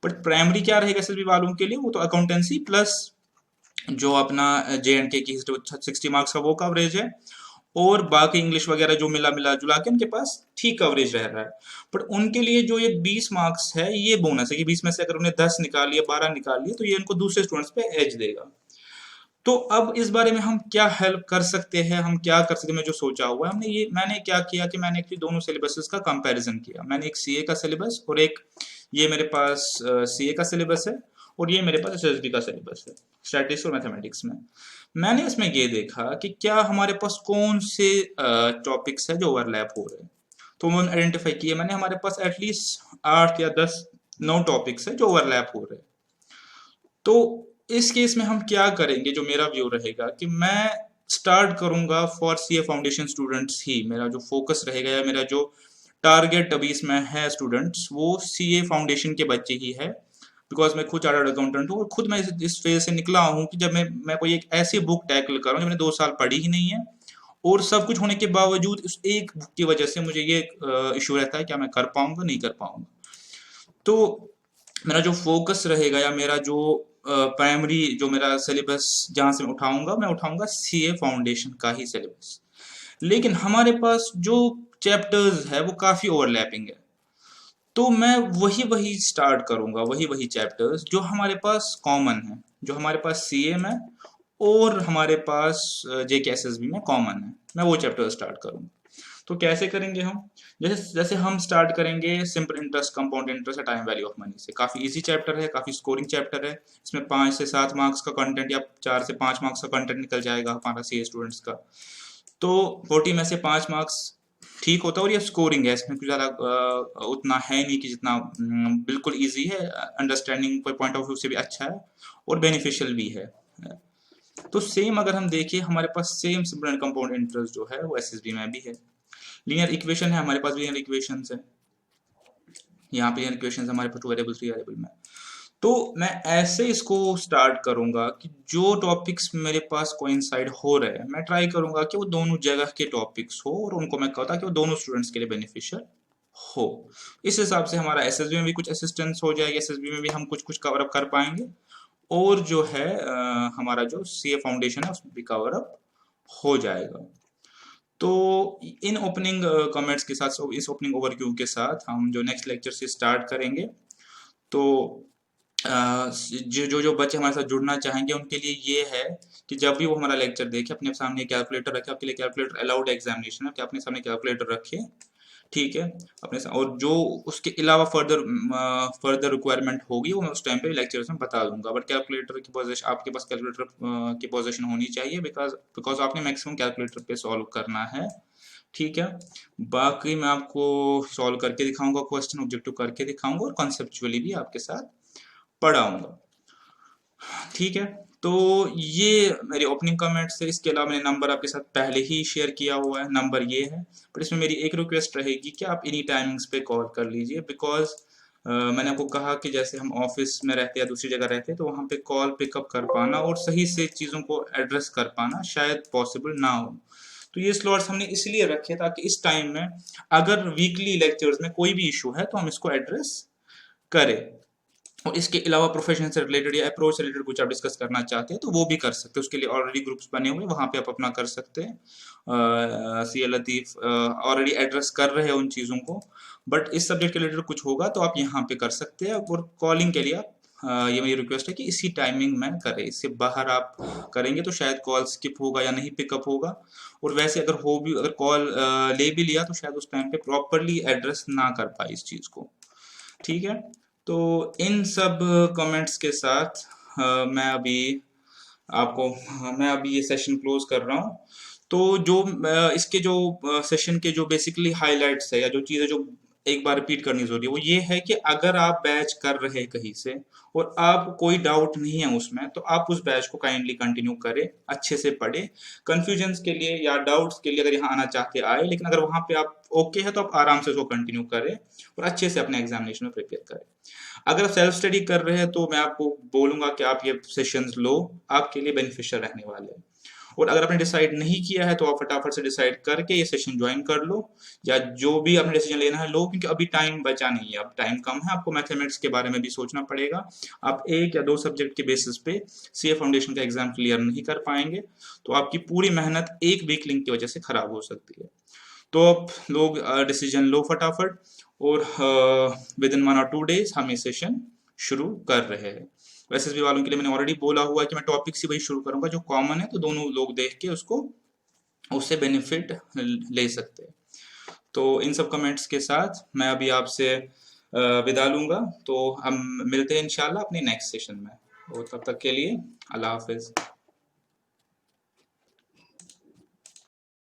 बट प्राइमरी क्या रहेगा एसएसबी वालों के लिए, वो तो अकाउंटेंसी प्लस जो अपना JNK की 60 मार्क्स का वो कवरेज है, और बाकी इंग्लिश वगैरह जो मिला मिला जुला के उनके पास ठीक कवरेज रह रहा है। बट उनके लिए जो ये 20 मार्क्स है ये बोनस है कि 20 में से अगर उन्हें 10 निकाल लिया, 12 निकाल लिया, तो ये उनको दूसरे स्टूडेंट्स पे एज देगा। तो अब इस बारे में हम क्या हेल्प कर सकते हैं, हम क्या कर सकते हैं, मैं जो सोचा हुआ है मैंने क्या किया कि मैंने एक्चुअली दोनों सिलेबसेस का कंपैरिजन किया। मैंने एक सीए का सिलेबस और एक ये मेरे पास सीए का सिलेबस है, और ये मेरे पास एसएसबी का सिलेबस है स्टैटिस्टिक्स और मैथमेटिक्स में। मैंने इसमें ये देखा कि क्या हमारे पास कौन से टॉपिक्स है जो ओवरलैप हो रहे हैं। तो मैंने आइडेंटिफाई किया, मैंने हमारे पास एटलीस्ट 8 या 10 9 टॉपिक्स है जो ओवरलैप हो रहे हैं। तो इस केस में हम क्या करेंगे, जो मेरा व्यू रहेगा कि मैं स्टार्ट करूंगा फॉर सीए फाउंडेशन स्टूडेंट्स ही। मेरा जो फोकस रहेगा या मेरा जो टारगेट अभी इसमें है स्टूडेंट्स, वो सीए फाउंडेशन के बच्चे ही है। बिकॉज मैं खुद चार्टर्ड अकाउंटेंट हूँ, और खुद मैं इस फेज से निकला हूँ कि जब मैं कोई एक ऐसी बुक टैकल कर रहा हूँ जो मैंने 2 साल पढ़ी ही नहीं है, और सब कुछ होने के बावजूद उस एक बुक की वजह से मुझे ये इशू रहता है क्या मैं कर पाऊंगा नहीं कर पाऊंगा। तो मेरा जो फोकस रहेगा या मेरा जो प्राइमरी जो मेरा सिलेबस जहां से मैं उठाऊंगा सीए फाउंडेशन का ही सिलेबस। लेकिन हमारे पास जो चैप्टर्स है वो काफ़ी ओवरलैपिंग है। तो मैं वही वही स्टार्ट करूंगा, वही वही चैप्टर्स जो हमारे पास कॉमन है, जो हमारे पास सीए में और हमारे पास जेकेएसएसबी में कॉमन है, मैं वो चैप्टर स्टार्ट करूंगा। तो कैसे करेंगे हम? जैसे जैसे हम स्टार्ट करेंगे simple interest, compound interest, time value of money से। काफी इजी चैप्टर है, काफी स्कोरिंग चैप्टर है। इसमें 5 से 7 मार्क्स का कंटेंट या 4 से 5 मार्क्स का कंटेंट निकल जाएगा हमारा सीए स्टूडेंट्स का। तो 40 में से 5 मार्क्स ठीक होता है, और ये स्कोरिंग है, इसमें कुछ ज़्यादा उतना है नहीं कि जितना बिल्कुल इजी है, अंडरस्टैंडिंग पॉइंट ऑफ व्यू से भी अच्छा है और बेनिफिशियल भी है। तो सेम अगर हम देखिए, हमारे पास same simple and compound interest जो है वो एसएसबी में भी है। लीनियर इक्वेशन है, हमारे पास लीनियर इक्वेशंस है, यहाँ पे लीनियर इक्वेशंस हमारे पास 2 वेरिएबल 3 वेरिएबल में। तो मैं ऐसे इसको स्टार्ट करूंगा कि जो टॉपिक्स मेरे पास कोइंसाइड हो रहे हैं, मैं ट्राई करूंगा कि वो दोनों जगह के टॉपिक्स हो और उनको मैं कहता कि वो दोनों स्टूडेंट्स के लिए बेनिफिशियल हो। इस हिसाब से हमारा एसएसबी में भी कुछ असिस्टेंस हो जाएगी, एसएसबी में भी हम कुछ कुछ कवर अप कर पाएंगे, और जो है हमारा जो सीए फाउंडेशन है उसमें भी कवर अप हो जाएगा। तो इन ओपनिंग कमेंट्स के साथ, इस ओपनिंग ओवरव्यू के साथ हम जो नेक्स्ट लेक्चर से स्टार्ट करेंगे, तो जो जो जो बच्चे हमारे साथ जुड़ना चाहेंगे उनके लिए ये है कि जब भी वो हमारा लेक्चर देखे, अपने सामने कैलकुलेटर रखे। आपके लिए कैलकुलेटर अलाउड एग्जामिनेशन है कि अपने सामने कैलकुलेटर रखे, ठीक है, और जो उसके अलावा फर्दर रिक्वायरमेंट होगी वो मैं उस टाइम पे लेक्चर्स में बता दूंगा। बट कैलकुलेटर की पोजीशन, आपके पास कैलकुलेटर की पोजीशन होनी चाहिए, बिकॉज आपने मैक्सिमम कैलकुलेटर पे सॉल्व करना है, ठीक है। बाकी मैं आपको सॉल्व करके दिखाऊंगा, क्वेश्चन ऑब्जेक्टिव करके दिखाऊंगा, और कॉन्सेप्चुअली भी आपके साथ पढ़ाऊंगा, ठीक है। तो ये मेरी ओपनिंग कमेंट्स है। इसके अलावा मैंने नंबर आपके साथ पहले ही शेयर किया हुआ है, नंबर ये है। पर इसमें मेरी एक रिक्वेस्ट रहेगी कि आप इन्हीं टाइमिंग्स पे कॉल कर लीजिए, बिकॉज मैंने आपको कहा कि जैसे हम ऑफिस में रहते हैं या दूसरी जगह रहते हैं, तो वहाँ पे कॉल पिकअप कर पाना और सही से चीज़ों को एड्रेस कर पाना शायद पॉसिबल ना हो। तो ये स्लॉट्स हमने इसलिए रखे ताकि इस टाइम में अगर वीकली लेक्चर्स में कोई भी इशू है तो हम इसको एड्रेस करें। और इसके अलावा प्रोफेशन से रिलेटेड या अप्रोच से रिलेटेड कुछ आप डिस्कस करना चाहते हैं तो वो भी कर सकते हैं। उसके लिए ऑलरेडी ग्रुप्स बने हुए हैं, वहाँ पे आप अपना कर सकते हैं। सी लतीफ़ ऑलरेडी एड्रेस कर रहे हैं उन चीज़ों को, बट इस सब्जेक्ट के रिलेटेड कुछ होगा तो आप यहाँ पे कर सकते हैं। और कॉलिंग के लिए आप ये मेरी रिक्वेस्ट है कि इसी टाइमिंग में करें, इससे बाहर आप करेंगे तो शायद कॉल स्किप होगा या नहीं पिकअप होगा। और वैसे अगर हो भी, अगर कॉल ले भी लिया तो शायद उस टाइम पे प्रॉपरली एड्रेस ना कर पाए इस चीज़ को, ठीक है। तो इन सब कमेंट्स के साथ मैं अभी ये सेशन क्लोज कर रहा हूँ। तो जो इसके जो सेशन के जो बेसिकली हाइलाइट्स है या जो चीज़ें जो एक बार रिपीट करनी जरूरी है वो ये है कि अगर आप बैच कर रहे हैं कहीं से और आपको कोई डाउट नहीं है उसमें, तो आप उस बैच को काइंडली कंटिन्यू करें, अच्छे से पढ़े। कंफ्यूजन्स के लिए या डाउट्स के लिए अगर यहाँ आना चाहते आए, लेकिन अगर वहाँ पे आप ओके है तो आप आराम से उसको कंटिन्यू करें और अच्छे से अपने एग्जामिनेशन में प्रिपेयर करें। अगर आप सेल्फ स्टडी कर रहे हैं तो मैं आपको बोलूंगा कि आप ये सेशंस लो, आपके लिए बेनिफिशियल रहने वाले हैं। और अगर आपने डिसाइड नहीं किया है तो आप फटाफट से डिसाइड करके ये सेशन ज्वाइन कर लो, या जो भी आपने डिसीजन लेना है लो, क्योंकि अभी टाइम बचा नहीं है, अब टाइम कम है। आपको मैथमेटिक्स के बारे में भी सोचना पड़ेगा। आप 1 या 2 सब्जेक्ट के बेसिस पे सीए फाउंडेशन का एग्जाम क्लियर नहीं कर पाएंगे, तो आपकी पूरी मेहनत एक वीक लिंक की वजह से खराब हो सकती है। तो अब लोग डिसीजन लो फटाफट, और विद इन 1 और 2 डेज हम ये सेशन शुरू कर रहे हैं। एसएसबी वालों के लिए मैंने ऑलरेडी बोला हुआ है कि मैं टॉपिक से वही शुरू करूंगा जो कॉमन है, तो दोनों लोग देख के उसको उससे बेनिफिट ले सकते हैं। तो इन सब कमेंट्स के साथ मैं अभी आपसे विदा लूंगा। तो हम मिलते हैं इंशाल्लाह अपने नेक्स्ट सेशन में, और तब तक के लिए अल्लाह हाफिज।